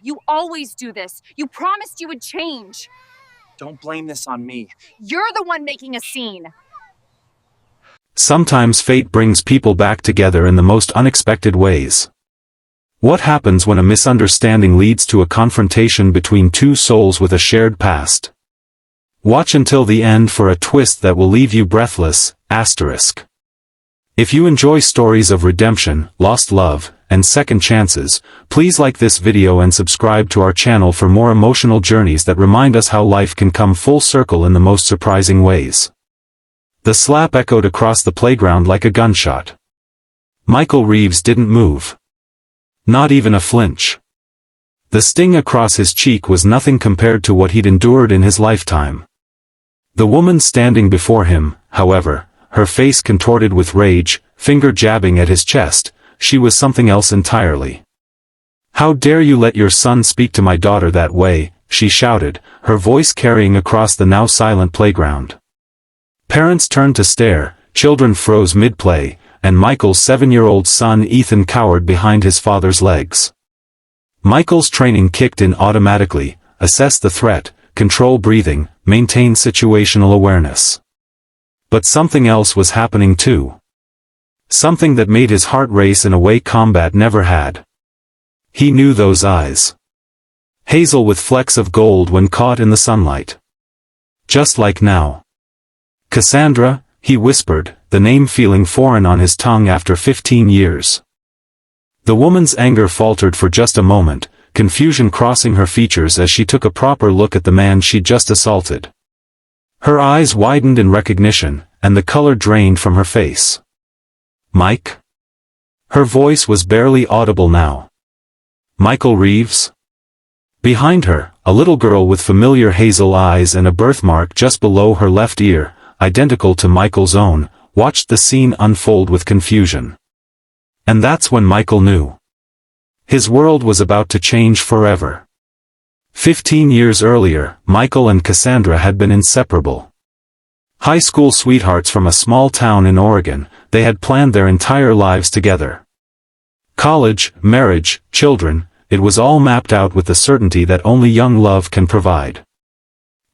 You always do this. You promised you would change. Don't blame this on me. You're the one making a scene. Sometimes fate brings people back together in the most unexpected ways. What happens when a misunderstanding leads to a confrontation between two souls with a shared past? Watch until the end for a twist that will leave you breathless. If you enjoy stories of redemption, lost love, and second chances, please like this video and subscribe to our channel for more emotional journeys that remind us how life can come full circle in the most surprising ways. The slap echoed across the playground like a gunshot. Michael Reeves didn't move. Not even a flinch. The sting across his cheek was nothing compared to what he'd endured in his lifetime. The woman standing before him, however, her face contorted with rage, finger jabbing at his chest, she was something else entirely. "How dare you let your son speak to my daughter that way," she shouted, her voice carrying across the now silent playground. Parents turned to stare, children froze mid-play, and Michael's 7-year-old son Ethan cowered behind his father's legs. Michael's training kicked in automatically: assess the threat, control breathing, maintain situational awareness. But something else was happening too. Something that made his heart race in a way combat never had. He knew those eyes. Hazel with flecks of gold when caught in the sunlight. Just like now. "Cassandra," he whispered, the name feeling foreign on his tongue after 15 years. The woman's anger faltered for just a moment, confusion crossing her features as she took a proper look at the man she'd just assaulted. Her eyes widened in recognition, and the color drained from her face. "Mike?" Her voice was barely audible now. "Michael Reeves?" Behind her, a little girl with familiar hazel eyes and a birthmark just below her left ear, identical to Michael's own, watched the scene unfold with confusion. And that's when Michael knew. His world was about to change forever. 15 years earlier, Michael and Cassandra had been inseparable. High school sweethearts from a small town in Oregon, they had planned their entire lives together. College, marriage, children, it was all mapped out with the certainty that only young love can provide.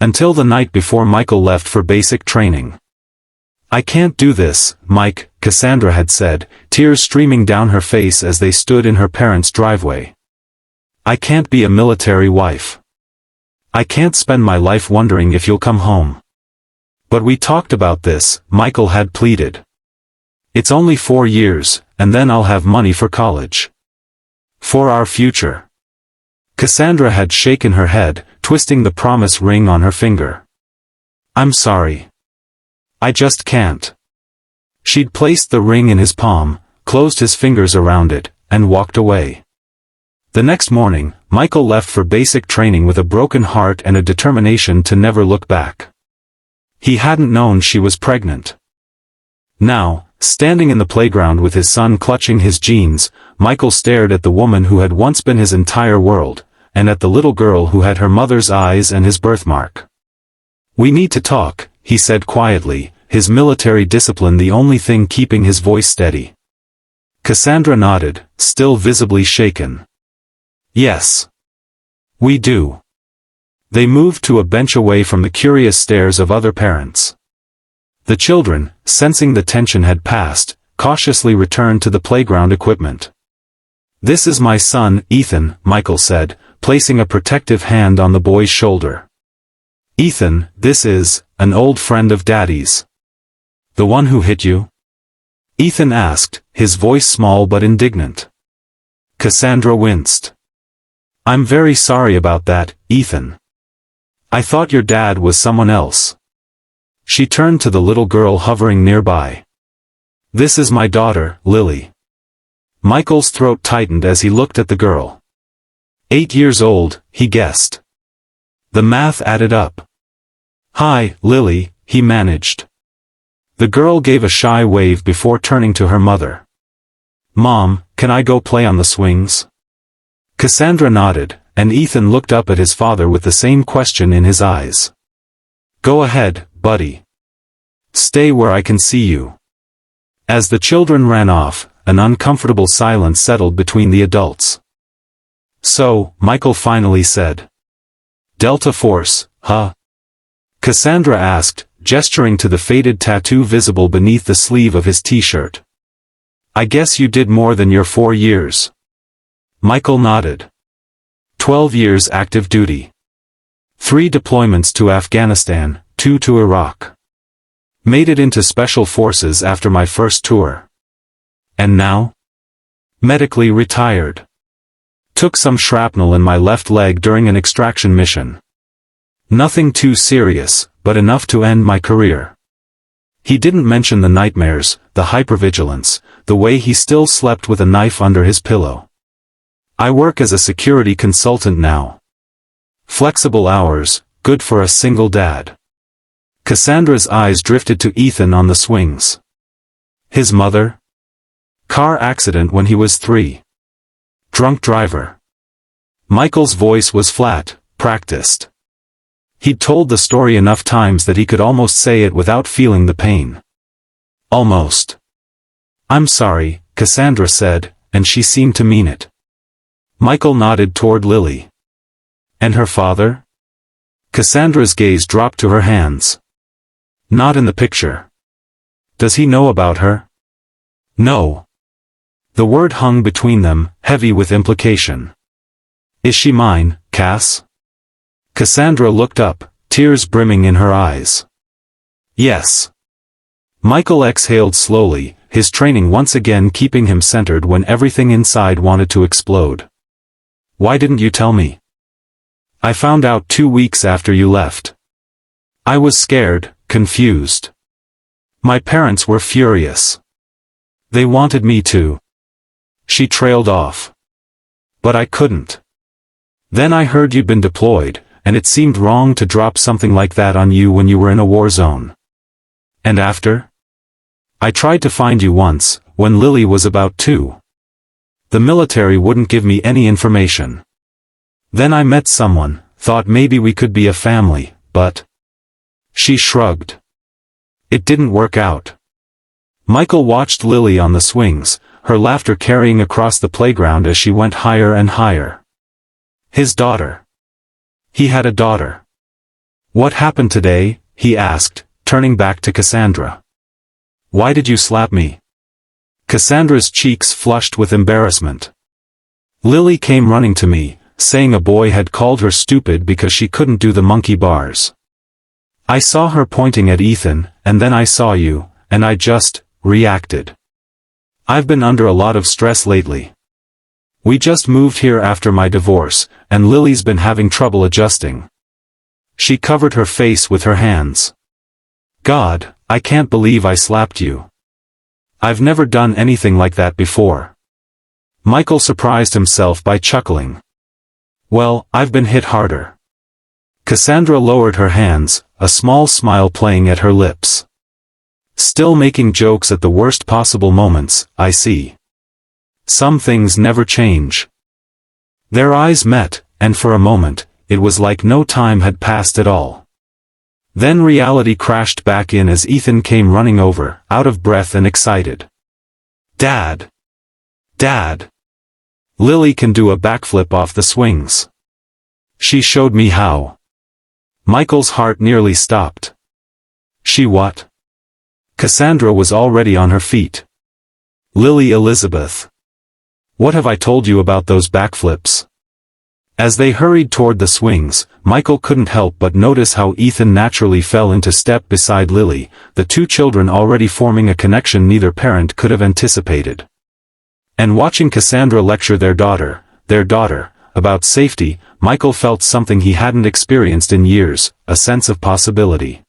Until the night before Michael left for basic training. "I can't do this, Mike," Cassandra had said, tears streaming down her face as they stood in her parents' driveway. "I can't be a military wife. I can't spend my life wondering if you'll come home." "But we talked about this," Michael had pleaded. "It's only 4 years, and then I'll have money for college. For our future." Cassandra had shaken her head, twisting the promise ring on her finger. "I'm sorry. I just can't." She'd placed the ring in his palm, closed his fingers around it, and walked away. The next morning, Michael left for basic training with a broken heart and a determination to never look back. He hadn't known she was pregnant. Now, standing in the playground with his son clutching his jeans, Michael stared at the woman who had once been his entire world, and at the little girl who had her mother's eyes and his birthmark. "We need to talk," he said quietly, his military discipline the only thing keeping his voice steady. Cassandra nodded, still visibly shaken. "Yes. We do." They moved to a bench away from the curious stares of other parents. The children, sensing the tension had passed, cautiously returned to the playground equipment. "This is my son, Ethan," Michael said, placing a protective hand on the boy's shoulder. "Ethan, this is an old friend of Daddy's." "The one who hit you?" Ethan asked, his voice small but indignant. Cassandra winced. "I'm very sorry about that, Ethan. I thought your dad was someone else." She turned to the little girl hovering nearby. "This is my daughter, Lily." Michael's throat tightened as he looked at the girl. 8 years old, he guessed. The math added up. "Hi, Lily," he managed. The girl gave a shy wave before turning to her mother. "Mom, can I go play on the swings?" Cassandra nodded, and Ethan looked up at his father with the same question in his eyes. "Go ahead, buddy. Stay where I can see you." As the children ran off, an uncomfortable silence settled between the adults. So, Michael finally said. Delta Force, huh? Cassandra asked, gesturing to the faded tattoo visible beneath the sleeve of his t-shirt. I guess you did more than your 4 years. Michael nodded. 12 years active duty. 3 deployments to Afghanistan, 2 to Iraq. Made it into Special Forces after my first tour. And now? Medically retired. Took some shrapnel in my left leg during an extraction mission. Nothing too serious, but enough to end my career. He didn't mention the nightmares, the hypervigilance, the way he still slept with a knife under his pillow. I work as a security consultant now. Flexible hours, good for a single dad. Cassandra's eyes drifted to Ethan on the swings. His mother? Car accident when he was 3. Drunk driver. Michael's voice was flat, practiced. He'd told the story enough times that he could almost say it without feeling the pain. Almost. I'm sorry, Cassandra said, and she seemed to mean it. Michael nodded toward Lily. And her father? Cassandra's gaze dropped to her hands. Not in the picture. Does he know about her? No. The word hung between them, heavy with implication. Is she mine, Cass? Cassandra looked up, tears brimming in her eyes. Yes. Michael exhaled slowly, his training once again keeping him centered when everything inside wanted to explode. Why didn't you tell me? I found out 2 weeks after you left. I was scared, confused. My parents were furious. They wanted me to. She trailed off. But I couldn't. Then I heard you'd been deployed, and it seemed wrong to drop something like that on you when you were in a war zone. And after? I tried to find you once, when Lily was about 2. The military wouldn't give me any information. Then I met someone, thought maybe we could be a family, but... She shrugged. It didn't work out. Michael watched Lily on the swings, her laughter carrying across the playground as she went higher and higher. His daughter. He had a daughter. What happened today? He asked, turning back to Cassandra. Why did you slap me? Cassandra's cheeks flushed with embarrassment. Lily came running to me, saying a boy had called her stupid because she couldn't do the monkey bars. I saw her pointing at Ethan, and then I saw you, and I just reacted. I've been under a lot of stress lately. We just moved here after my divorce, and Lily's been having trouble adjusting. She covered her face with her hands. God, I can't believe I slapped you. I've never done anything like that before. Michael surprised himself by chuckling. Well, I've been hit harder. Cassandra lowered her hands, a small smile playing at her lips. Still making jokes at the worst possible moments, I see. Some things never change. Their eyes met, and for a moment, it was like no time had passed at all. Then reality crashed back in as Ethan came running over, out of breath and excited. Dad! Dad! Lily can do a backflip off the swings. She showed me how. Michael's heart nearly stopped. She what? Cassandra was already on her feet. Lily Elizabeth. What have I told you about those backflips? As they hurried toward the swings, Michael couldn't help but notice how Ethan naturally fell into step beside Lily, the 2 children already forming a connection neither parent could have anticipated. And watching Cassandra lecture their daughter, about safety, Michael felt something he hadn't experienced in years, a sense of possibility.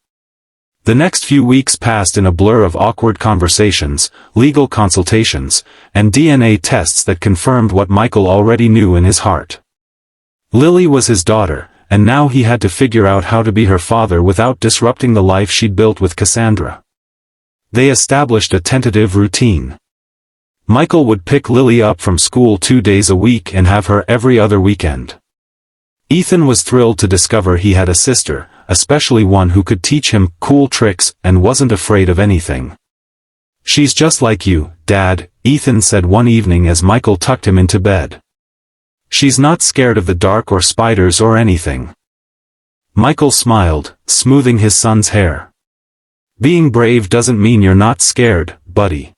The next few weeks passed in a blur of awkward conversations, legal consultations, and DNA tests that confirmed what Michael already knew in his heart. Lily was his daughter, and now he had to figure out how to be her father without disrupting the life she'd built with Cassandra. They established a tentative routine. Michael would pick Lily up from school 2 days a week and have her every other weekend. Ethan was thrilled to discover he had a sister, especially one who could teach him cool tricks and wasn't afraid of anything. She's just like you, Dad, Ethan said one evening as Michael tucked him into bed. She's not scared of the dark or spiders or anything. Michael smiled, smoothing his son's hair. Being brave doesn't mean you're not scared, buddy.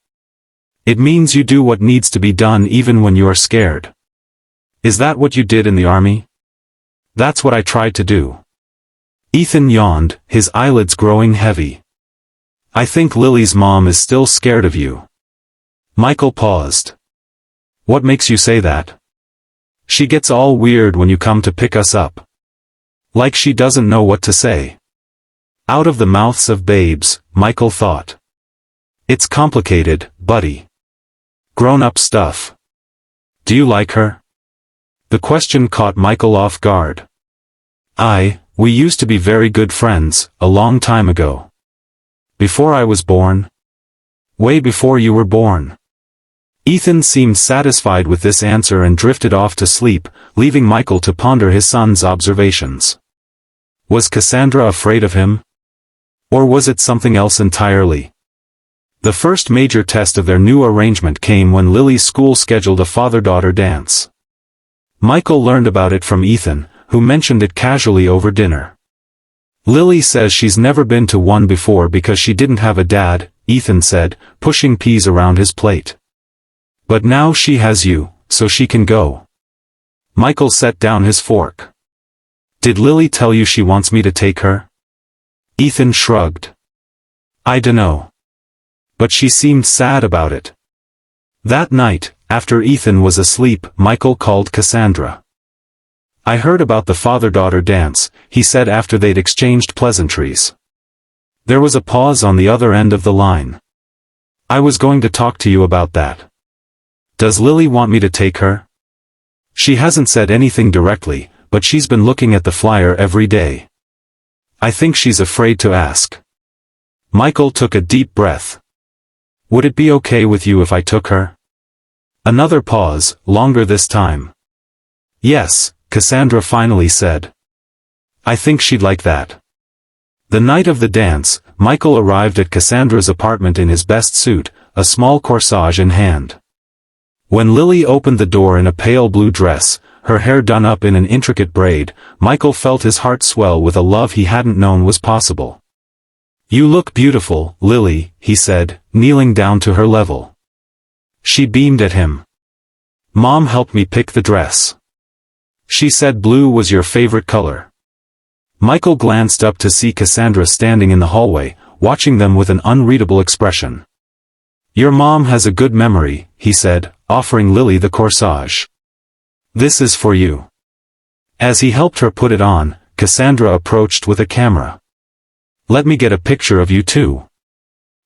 It means you do what needs to be done even when you are scared. Is that what you did in the army? That's what I tried to do. Ethan yawned, his eyelids growing heavy. I think Lily's mom is still scared of you. Michael paused. What makes you say that? She gets all weird when you come to pick us up. Like she doesn't know what to say. Out of the mouths of babes, Michael thought. It's complicated, buddy. Grown-up stuff. Do you like her? The question caught Michael off guard. We used to be very good friends, a long time ago. Before I was born? Way before you were born. Ethan seemed satisfied with this answer and drifted off to sleep, leaving Michael to ponder his son's observations. Was Cassandra afraid of him? Or was it something else entirely? The first major test of their new arrangement came when Lily's school scheduled a father-daughter dance. Michael learned about it from Ethan, who mentioned it casually over dinner. Lily says she's never been to one before because she didn't have a dad, Ethan said, pushing peas around his plate. But now she has you, so she can go. Michael set down his fork. Did Lily tell you she wants me to take her? Ethan shrugged. I dunno. But she seemed sad about it. That night, after Ethan was asleep, Michael called Cassandra. I heard about the father-daughter dance, he said after they'd exchanged pleasantries. There was a pause on the other end of the line. I was going to talk to you about that. Does Lily want me to take her? She hasn't said anything directly, but she's been looking at the flyer every day. I think she's afraid to ask. Michael took a deep breath. Would it be okay with you if I took her? Another pause, longer this time. Yes, Cassandra finally said. I think she'd like that. The night of the dance, Michael arrived at Cassandra's apartment in his best suit, a small corsage in hand. When Lily opened the door in a pale blue dress, her hair done up in an intricate braid, Michael felt his heart swell with a love he hadn't known was possible. You look beautiful, Lily, he said, kneeling down to her level. She beamed at him. Mom helped me pick the dress. She said blue was your favorite color. Michael glanced up to see Cassandra standing in the hallway, watching them with an unreadable expression. Your mom has a good memory, he said, offering Lily the corsage. This is for you. As he helped her put it on, Cassandra approached with a camera. Let me get a picture of you too.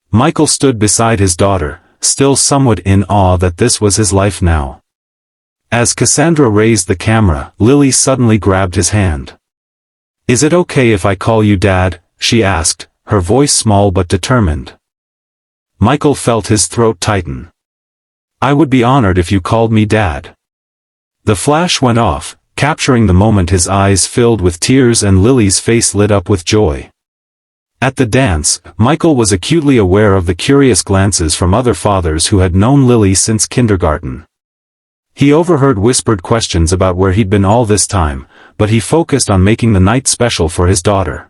Michael stood beside his daughter, still somewhat in awe that this was his life now. As Cassandra raised the camera, Lily suddenly grabbed his hand. Is it okay if I call you Dad? She asked, her voice small but determined. Michael felt his throat tighten. I would be honored if you called me Dad. The flash went off, capturing the moment his eyes filled with tears and Lily's face lit up with joy. At the dance, Michael was acutely aware of the curious glances from other fathers who had known Lily since kindergarten. He overheard whispered questions about where he'd been all this time, but he focused on making the night special for his daughter.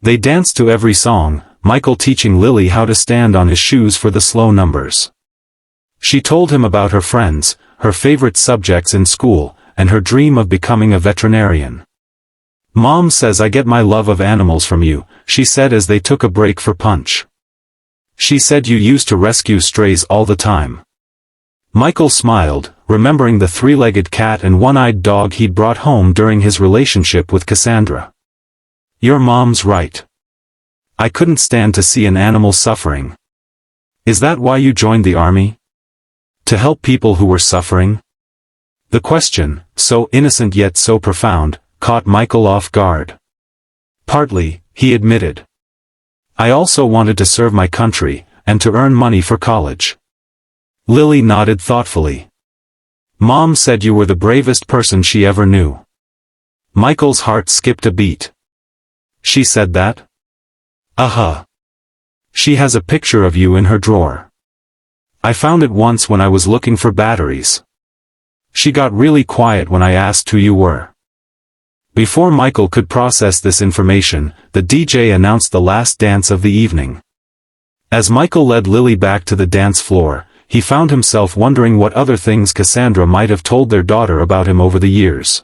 They danced to every song, Michael teaching Lily how to stand on his shoes for the slow numbers. She told him about her friends, her favorite subjects in school, and her dream of becoming a veterinarian. Mom says I get my love of animals from you, she said as they took a break for punch. She said you used to rescue strays all the time. Michael smiled, remembering the three-legged cat and one-eyed dog he'd brought home during his relationship with Cassandra. Your mom's right. I couldn't stand to see an animal suffering. Is that why you joined the army? To help people who were suffering? The question, so innocent yet so profound, caught Michael off guard. Partly, he admitted. I also wanted to serve my country, and to earn money for college. Lily nodded thoughtfully. Mom said you were the bravest person she ever knew. Michael's heart skipped a beat. She said that? She has a picture of you in her drawer. I found it once when I was looking for batteries. She got really quiet when I asked who you were. Before Michael could process this information, the DJ announced the last dance of the evening. As Michael led Lily back to the dance floor, he found himself wondering what other things Cassandra might have told their daughter about him over the years.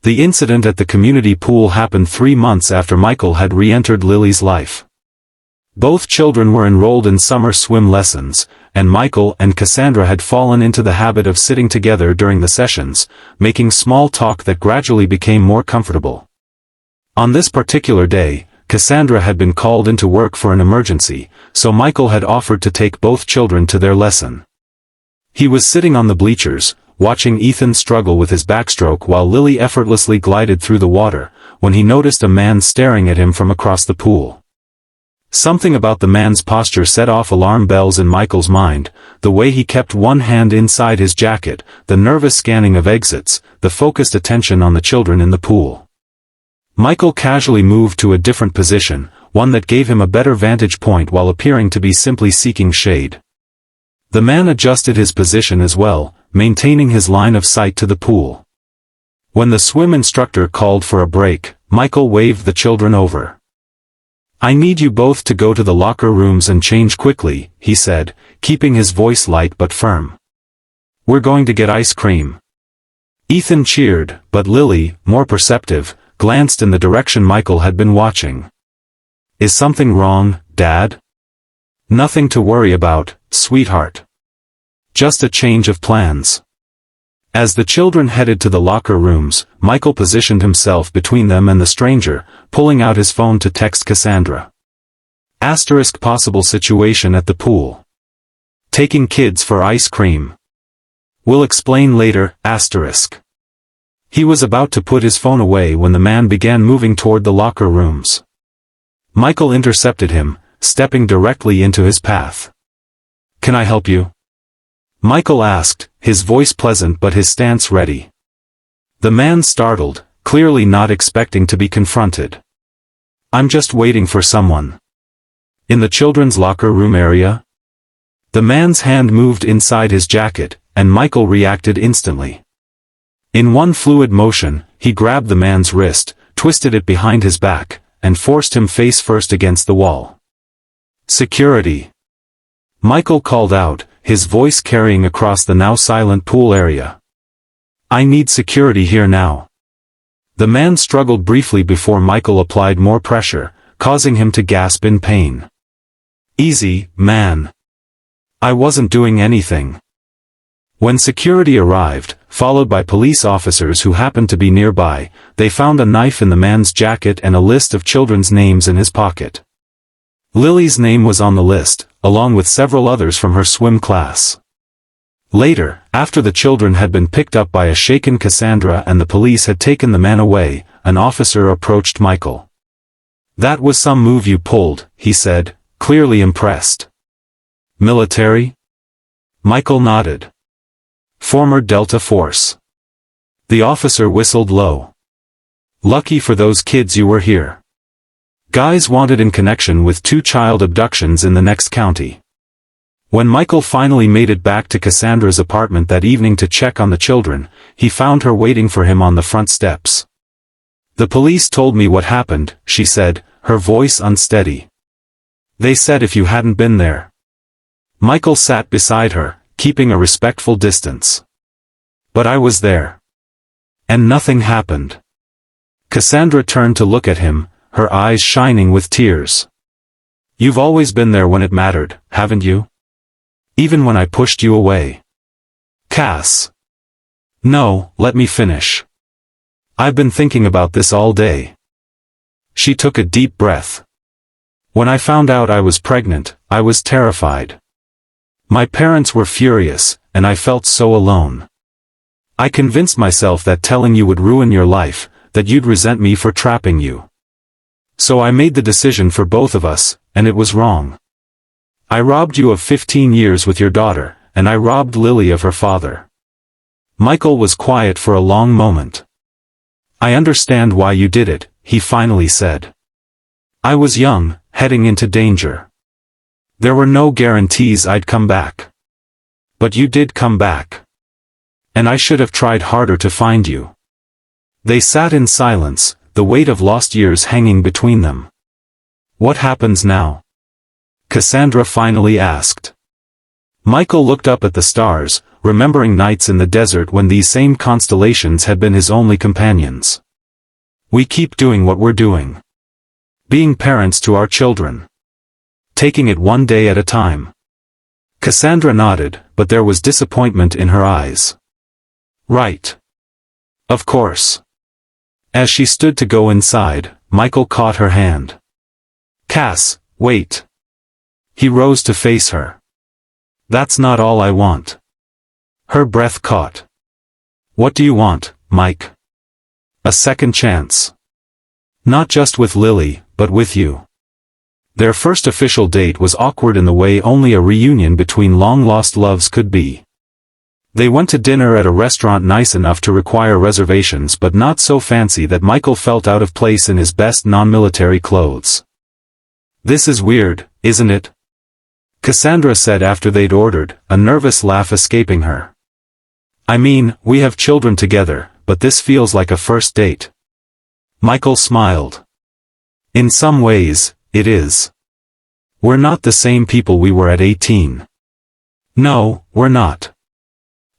The incident at the community pool happened 3 months after Michael had re-entered Lily's life. Both children were enrolled in summer swim lessons, and Michael and Cassandra had fallen into the habit of sitting together during the sessions, making small talk that gradually became more comfortable. On this particular day, Cassandra had been called into work for an emergency, so Michael had offered to take both children to their lesson. He was sitting on the bleachers, watching Ethan struggle with his backstroke while Lily effortlessly glided through the water, when he noticed a man staring at him from across the pool. Something about the man's posture set off alarm bells in Michael's mind, the way he kept one hand inside his jacket, the nervous scanning of exits, the focused attention on the children in the pool. Michael casually moved to a different position, one that gave him a better vantage point while appearing to be simply seeking shade. The man adjusted his position as well, maintaining his line of sight to the pool. When the swim instructor called for a break, Michael waved the children over. "I need you both to go to the locker rooms and change quickly," he said, keeping his voice light but firm. "We're going to get ice cream." Ethan cheered, but Lily, more perceptive, glanced in the direction Michael had been watching. "Is something wrong, Dad?" "Nothing to worry about, sweetheart. Just a change of plans." As the children headed to the locker rooms, Michael positioned himself between them and the stranger, pulling out his phone to text Cassandra. Possible situation at the pool. Taking kids for ice cream. We'll explain later, He was about to put his phone away when the man began moving toward the locker rooms. Michael intercepted him, stepping directly into his path. "Can I help you?" Michael asked, his voice pleasant but his stance ready. The man startled, clearly not expecting to be confronted. "I'm just waiting for someone." "In the children's locker room area?" The man's hand moved inside his jacket, and Michael reacted instantly. In one fluid motion, he grabbed the man's wrist, twisted it behind his back, and forced him face first against the wall. "Security!" Michael called out, his voice carrying across the now silent pool area. "I need security here now." The man struggled briefly before Michael applied more pressure, causing him to gasp in pain. "Easy, man. I wasn't doing anything." When security arrived, followed by police officers who happened to be nearby, they found a knife in the man's jacket and a list of children's names in his pocket. Lily's name was on the list, along with several others from her swim class. Later, after the children had been picked up by a shaken Cassandra and the police had taken the man away, an officer approached Michael. "That was some move you pulled," he said, clearly impressed. "Military?" Michael nodded. "Former Delta Force." The officer whistled low. "Lucky for those kids you were here. Guys wanted in connection with 2 child abductions in the next county." When Michael finally made it back to Cassandra's apartment that evening to check on the children, he found her waiting for him on the front steps. "The police told me what happened," she said, her voice unsteady. "They said if you hadn't been there." Michael sat beside her, keeping a respectful distance. "But I was there. And nothing happened." Cassandra turned to look at him, her eyes shining with tears. "You've always been there when it mattered, haven't you? Even when I pushed you away." "Cass." "No, let me finish. I've been thinking about this all day." She took a deep breath. "When I found out I was pregnant, I was terrified. My parents were furious, and I felt so alone. I convinced myself that telling you would ruin your life, that you'd resent me for trapping you. So I made the decision for both of us, and it was wrong. I robbed you of 15 years with your daughter, and I robbed Lily of her father." Michael was quiet for a long moment. "I understand why you did it," he finally said. "I was young, heading into danger. There were no guarantees I'd come back. But you did come back. And I should have tried harder to find you. They sat in silence, the weight of lost years hanging between them. What happens now? Cassandra finally asked. Michael looked up at the stars, remembering nights in the desert when these same constellations had been his only companions. We keep doing what we're doing. Being parents to our children. Taking it one day at a time. Cassandra nodded, but there was disappointment in her eyes. Right. Of course. As she stood to go inside, Michael caught her hand. Cass, wait. He rose to face her. That's not all I want. Her breath caught. What do you want, Mike? A second chance. Not just with Lily, but with you. Their first official date was awkward in the way only a reunion between long-lost loves could be. They went to dinner at a restaurant nice enough to require reservations but not so fancy that Michael felt out of place in his best non-military clothes. This is weird, isn't it? Cassandra said after they'd ordered, a nervous laugh escaping her. I mean, we have children together, but this feels like a first date. Michael smiled. In some ways, it is. We're not the same people we were at 18. No, we're not.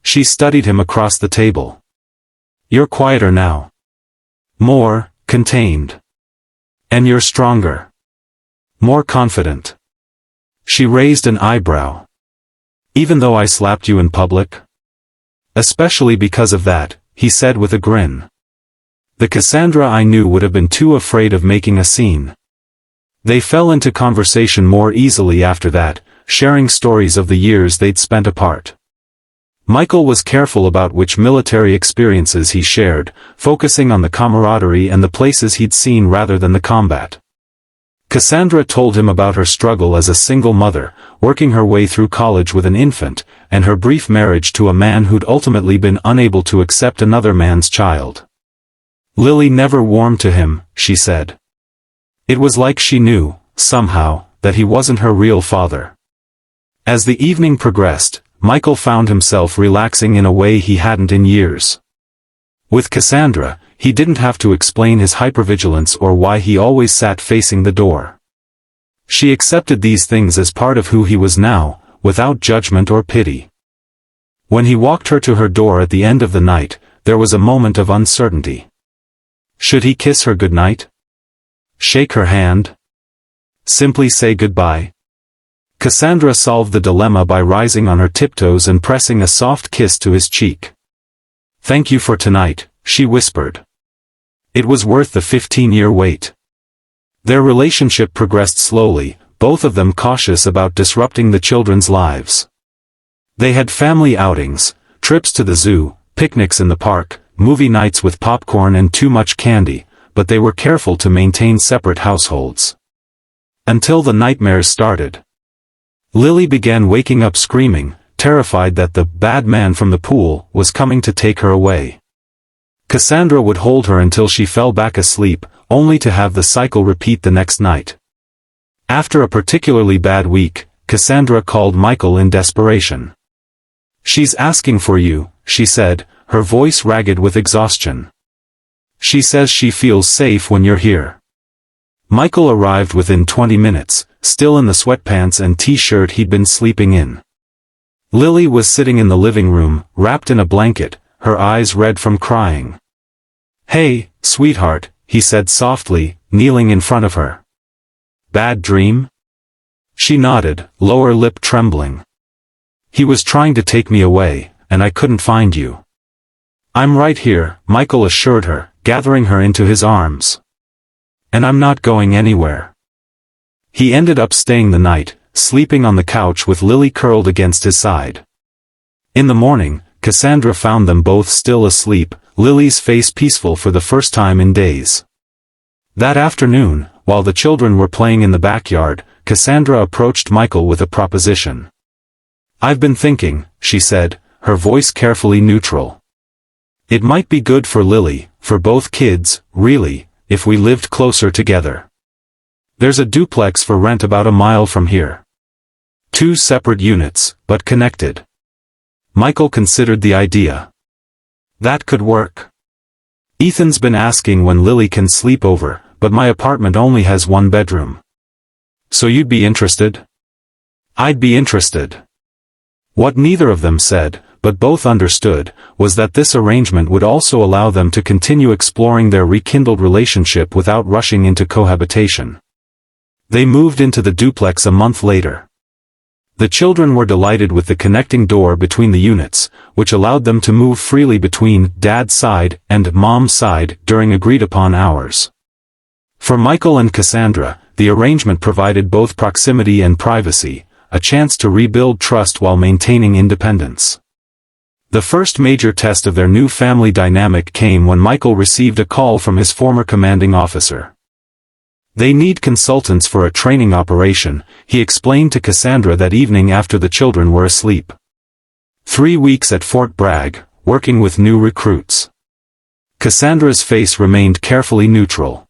She studied him across the table. You're quieter now. More, contained. And you're stronger. More confident. She raised an eyebrow. Even though I slapped you in public? Especially because of that, he said with a grin. The Cassandra I knew would have been too afraid of making a scene. They fell into conversation more easily after that, sharing stories of the years they'd spent apart. Michael was careful about which military experiences he shared, focusing on the camaraderie and the places he'd seen rather than the combat. Cassandra told him about her struggle as a single mother, working her way through college with an infant, and her brief marriage to a man who'd ultimately been unable to accept another man's child. Lily never warmed to him, she said. It was like she knew, somehow, that he wasn't her real father. As the evening progressed, Michael found himself relaxing in a way he hadn't in years. With Cassandra, he didn't have to explain his hypervigilance or why he always sat facing the door. She accepted these things as part of who he was now, without judgment or pity. When he walked her to her door at the end of the night, there was a moment of uncertainty. Should he kiss her goodnight? Shake her hand? Simply say goodbye? Cassandra solved the dilemma by rising on her tiptoes and pressing a soft kiss to his cheek. Thank you for tonight, she whispered. It was worth the 15-year wait. Their relationship progressed slowly, both of them cautious about disrupting the children's lives. They had family outings, trips to the zoo, picnics in the park, movie nights with popcorn and too much candy, but they were careful to maintain separate households. Until the nightmares started. Lily began waking up screaming, terrified that the bad man from the pool was coming to take her away. Cassandra would hold her until she fell back asleep, only to have the cycle repeat the next night. After a particularly bad week, Cassandra called Michael in desperation. She's asking for you, she said, her voice ragged with exhaustion. She says she feels safe when you're here. Michael arrived within 20 minutes, still in the sweatpants and t-shirt he'd been sleeping in. Lily was sitting in the living room, wrapped in a blanket, her eyes red from crying. Hey, sweetheart, he said softly, kneeling in front of her. Bad dream? She nodded, lower lip trembling. He was trying to take me away, and I couldn't find you. I'm right here, Michael assured her, gathering her into his arms. And I'm not going anywhere. He ended up staying the night, sleeping on the couch with Lily curled against his side. In the morning, Cassandra found them both still asleep, Lily's face peaceful for the first time in days. That afternoon, while the children were playing in the backyard, Cassandra approached Michael with a proposition. I've been thinking, she said, her voice carefully neutral. It might be good for Lily, for both kids, really, if we lived closer together. There's a duplex for rent about a mile from here. 2 separate units, but connected. Michael considered the idea. That could work. Ethan's been asking when Lily can sleep over, but my apartment only has one bedroom. So you'd be interested? I'd be interested. What neither of them said, but both understood, was that this arrangement would also allow them to continue exploring their rekindled relationship without rushing into cohabitation. They moved into the duplex a month later. The children were delighted with the connecting door between the units, which allowed them to move freely between Dad's side and Mom's side during agreed-upon hours. For Michael and Cassandra, the arrangement provided both proximity and privacy, a chance to rebuild trust while maintaining independence. The first major test of their new family dynamic came when Michael received a call from his former commanding officer. They need consultants for a training operation, he explained to Cassandra that evening after the children were asleep. 3 weeks at Fort Bragg, working with new recruits. Cassandra's face remained carefully neutral.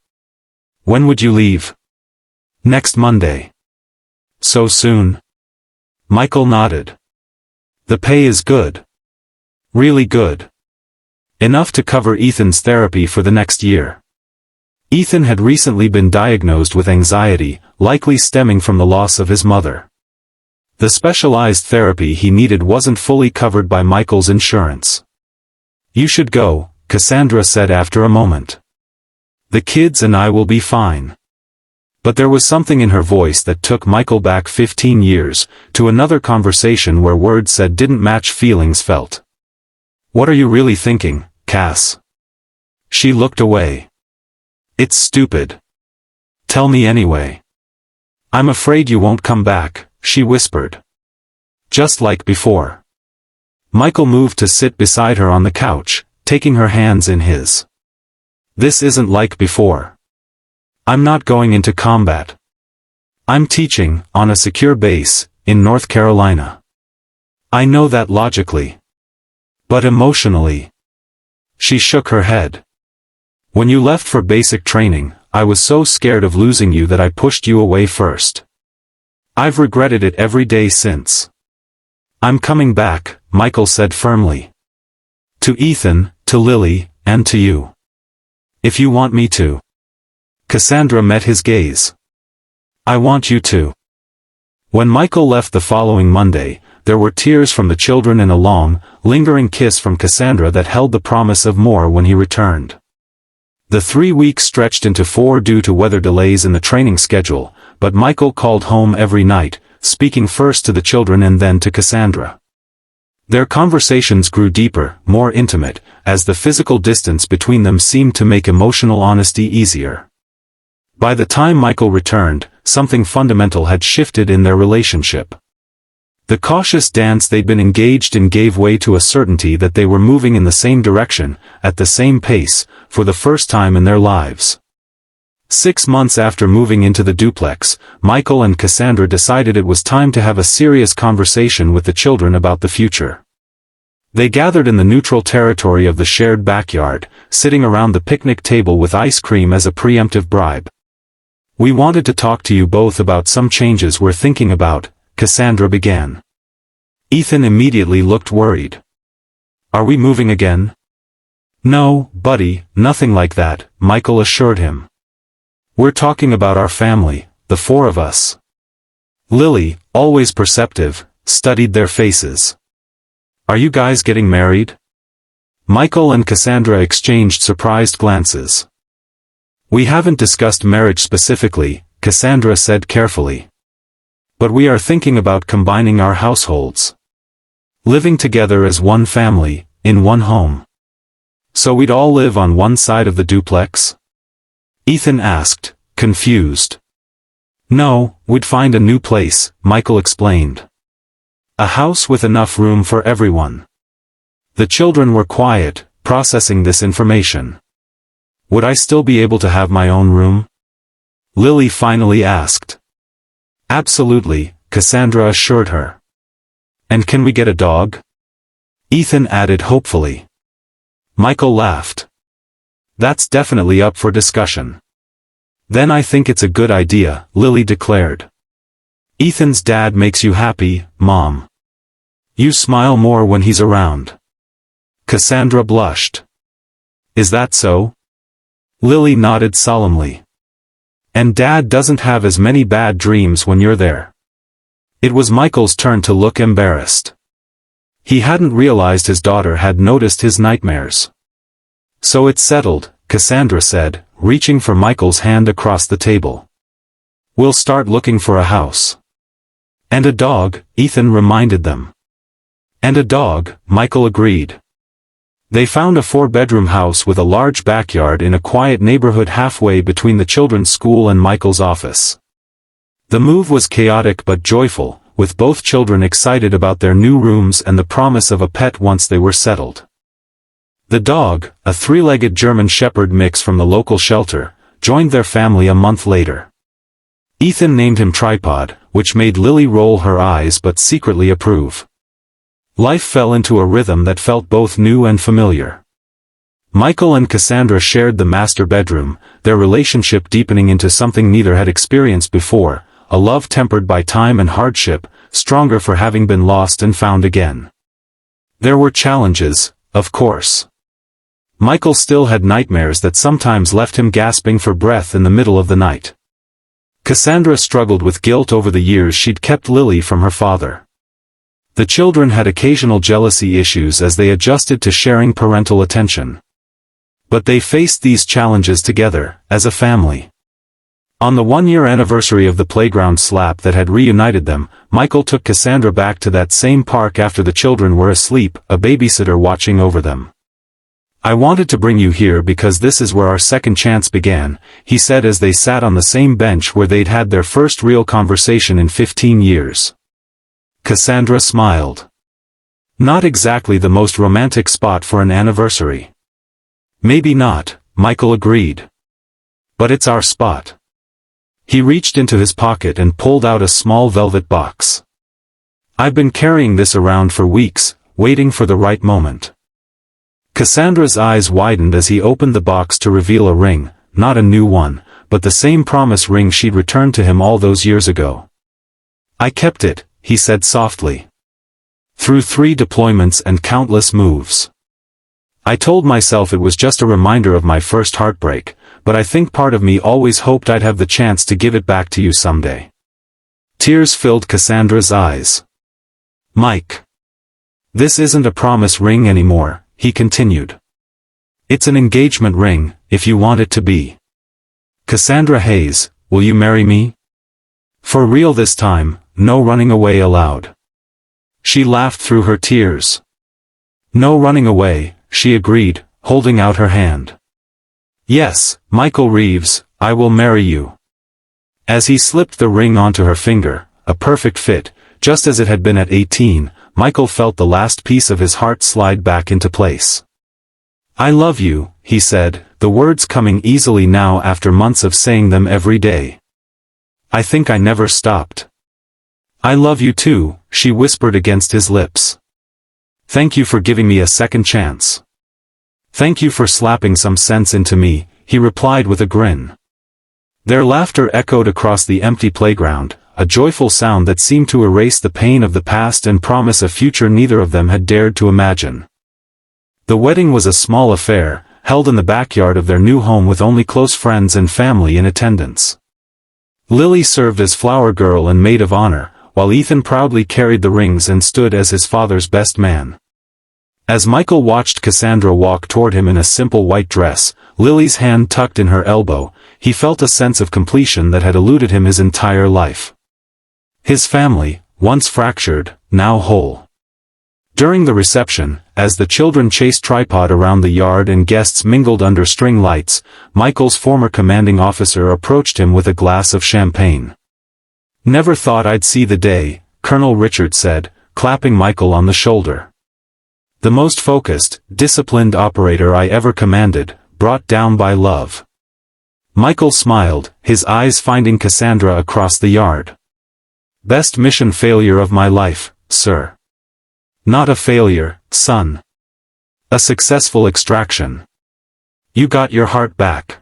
When would you leave? Next Monday. So soon? Michael nodded. The pay is good. Really good. Enough to cover Ethan's therapy for the next year. Ethan had recently been diagnosed with anxiety, likely stemming from the loss of his mother. The specialized therapy he needed wasn't fully covered by Michael's insurance. You should go, Cassandra said after a moment. The kids and I will be fine. But there was something in her voice that took Michael back 15 years, to another conversation where words said didn't match feelings felt. What are you really thinking, Cass? She looked away. It's stupid. Tell me anyway. I'm afraid you won't come back, she whispered. Just like before. Michael moved to sit beside her on the couch, taking her hands in his. This isn't like before. I'm not going into combat. I'm teaching, on a secure base, in North Carolina. I know that logically. But emotionally. She shook her head. When you left for basic training, I was so scared of losing you that I pushed you away first. I've regretted it every day since. I'm coming back, Michael said firmly. To Ethan, to Lily, and to you. If you want me to. Cassandra met his gaze. I want you to. When Michael left the following Monday, there were tears from the children and a long, lingering kiss from Cassandra that held the promise of more when he returned. The 3 weeks stretched into 4 due to weather delays in the training schedule, but Michael called home every night, speaking first to the children and then to Cassandra. Their conversations grew deeper, more intimate, as the physical distance between them seemed to make emotional honesty easier. By the time Michael returned, something fundamental had shifted in their relationship. The cautious dance they'd been engaged in gave way to a certainty that they were moving in the same direction, at the same pace, for the first time in their lives. 6 months after moving into the duplex, Michael and Cassandra decided it was time to have a serious conversation with the children about the future. They gathered in the neutral territory of the shared backyard, sitting around the picnic table with ice cream as a preemptive bribe. We wanted to talk to you both about some changes we're thinking about, Cassandra began. Ethan immediately looked worried. Are we moving again? No, buddy, nothing like that, Michael assured him. We're talking about our family, the 4 of us. Lily, always perceptive, studied their faces. Are you guys getting married? Michael and Cassandra exchanged surprised glances. We haven't discussed marriage specifically, Cassandra said carefully. But we are thinking about combining our households. Living together as one family, in one home. So we'd all live on one side of the duplex? Ethan asked, confused. No, we'd find a new place, Michael explained. A house with enough room for everyone. The children were quiet, processing this information. Would I still be able to have my own room? Lily finally asked. Absolutely, Cassandra assured her. And can we get a dog? Ethan added hopefully. Michael laughed. That's definitely up for discussion. Then I think it's a good idea, Lily declared. Ethan's dad makes you happy, Mom. You smile more when he's around. Cassandra blushed. Is that so? Lily nodded solemnly. And Dad doesn't have as many bad dreams when you're there. It was Michael's turn to look embarrassed. He hadn't realized his daughter had noticed his nightmares. So it's settled, Cassandra said, reaching for Michael's hand across the table. We'll start looking for a house. And a dog, Ethan reminded them. And a dog, Michael agreed. They found a 4-bedroom house with a large backyard in a quiet neighborhood halfway between the children's school and Michael's office. The move was chaotic but joyful, with both children excited about their new rooms and the promise of a pet once they were settled. The dog, a 3-legged German Shepherd mix from the local shelter, joined their family a month later. Ethan named him Tripod, which made Lily roll her eyes but secretly approve. Life fell into a rhythm that felt both new and familiar. Michael and Cassandra shared the master bedroom, their relationship deepening into something neither had experienced before, a love tempered by time and hardship, stronger for having been lost and found again. There were challenges, of course. Michael still had nightmares that sometimes left him gasping for breath in the middle of the night. Cassandra struggled with guilt over the years she'd kept Lily from her father. The children had occasional jealousy issues as they adjusted to sharing parental attention. But they faced these challenges together, as a family. On the 1-year anniversary of the playground slap that had reunited them, Michael took Cassandra back to that same park after the children were asleep, a babysitter watching over them. I wanted to bring you here because this is where our second chance began, he said as they sat on the same bench where they'd had their first real conversation in 15 years. Cassandra smiled. Not exactly the most romantic spot for an anniversary. Maybe not, Michael agreed. But it's our spot. He reached into his pocket and pulled out a small velvet box. I've been carrying this around for weeks, waiting for the right moment. Cassandra's eyes widened as he opened the box to reveal a ring, not a new one, but the same promise ring she'd returned to him all those years ago. I kept it, he said softly. Through 3 deployments and countless moves. I told myself it was just a reminder of my first heartbreak, but I think part of me always hoped I'd have the chance to give it back to you someday. Tears filled Cassandra's eyes. Mike. This isn't a promise ring anymore, he continued. It's an engagement ring, if you want it to be. Cassandra Hayes, will you marry me? For real this time, no running away allowed. She laughed through her tears. No running away, she agreed, holding out her hand. Yes, Michael Reeves, I will marry you. As he slipped the ring onto her finger, a perfect fit, just as it had been at 18, Michael felt the last piece of his heart slide back into place. I love you, he said, the words coming easily now after months of saying them every day. I think I never stopped. I love you too, she whispered against his lips. Thank you for giving me a second chance. Thank you for slapping some sense into me, he replied with a grin. Their laughter echoed across the empty playground, a joyful sound that seemed to erase the pain of the past and promise a future neither of them had dared to imagine. The wedding was a small affair, held in the backyard of their new home with only close friends and family in attendance. Lily served as flower girl and maid of honor, while Ethan proudly carried the rings and stood as his father's best man. As Michael watched Cassandra walk toward him in a simple white dress, Lily's hand tucked in her elbow, he felt a sense of completion that had eluded him his entire life. His family, once fractured, now whole. During the reception, as the children chased Tripod around the yard and guests mingled under string lights, Michael's former commanding officer approached him with a glass of champagne. Never thought I'd see the day, Colonel Richard said, clapping Michael on the shoulder. The most focused, disciplined operator I ever commanded, brought down by love. Michael smiled, his eyes finding Cassandra across the yard. Best mission failure of my life, sir. Not a failure, son. A successful extraction. You got your heart back.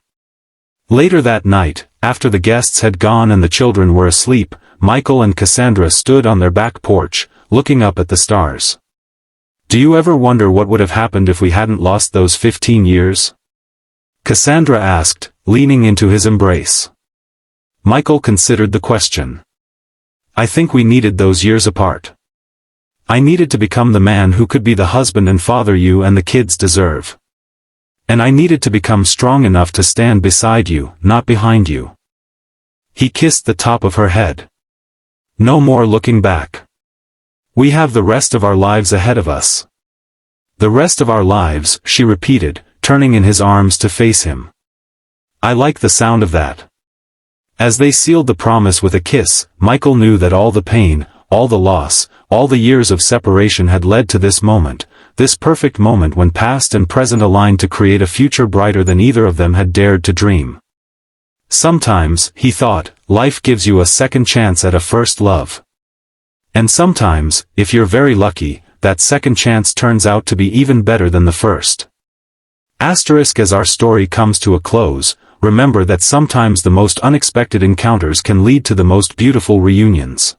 Later that night, after the guests had gone and the children were asleep, Michael and Cassandra stood on their back porch, looking up at the stars. Do you ever wonder what would have happened if we hadn't lost those 15 years? Cassandra asked, leaning into his embrace. Michael considered the question. I think we needed those years apart. I needed to become the man who could be the husband and father you and the kids deserve. And I needed to become strong enough to stand beside you, not behind you. He kissed the top of her head. No more looking back. We have the rest of our lives ahead of us. The rest of our lives, she repeated, turning in his arms to face him. I like the sound of that. As they sealed the promise with a kiss, Michael knew that all the pain, all the loss, all the years of separation had led to this moment, this perfect moment when past and present aligned to create a future brighter than either of them had dared to dream. Sometimes, he thought, life gives you a second chance at a first love. And sometimes, if you're very lucky, that second chance turns out to be even better than the first. As our story comes to a close, remember that sometimes the most unexpected encounters can lead to the most beautiful reunions.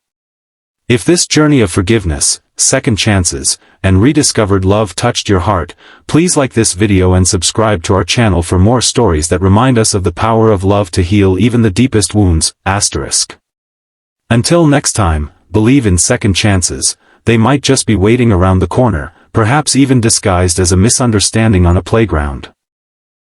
If this journey of forgiveness, second chances, and rediscovered love touched your heart, please like this video and subscribe to our channel for more stories that remind us of the power of love to heal even the deepest wounds. Until next time, believe in second chances. They might just be waiting around the corner, perhaps even disguised as a misunderstanding on a playground.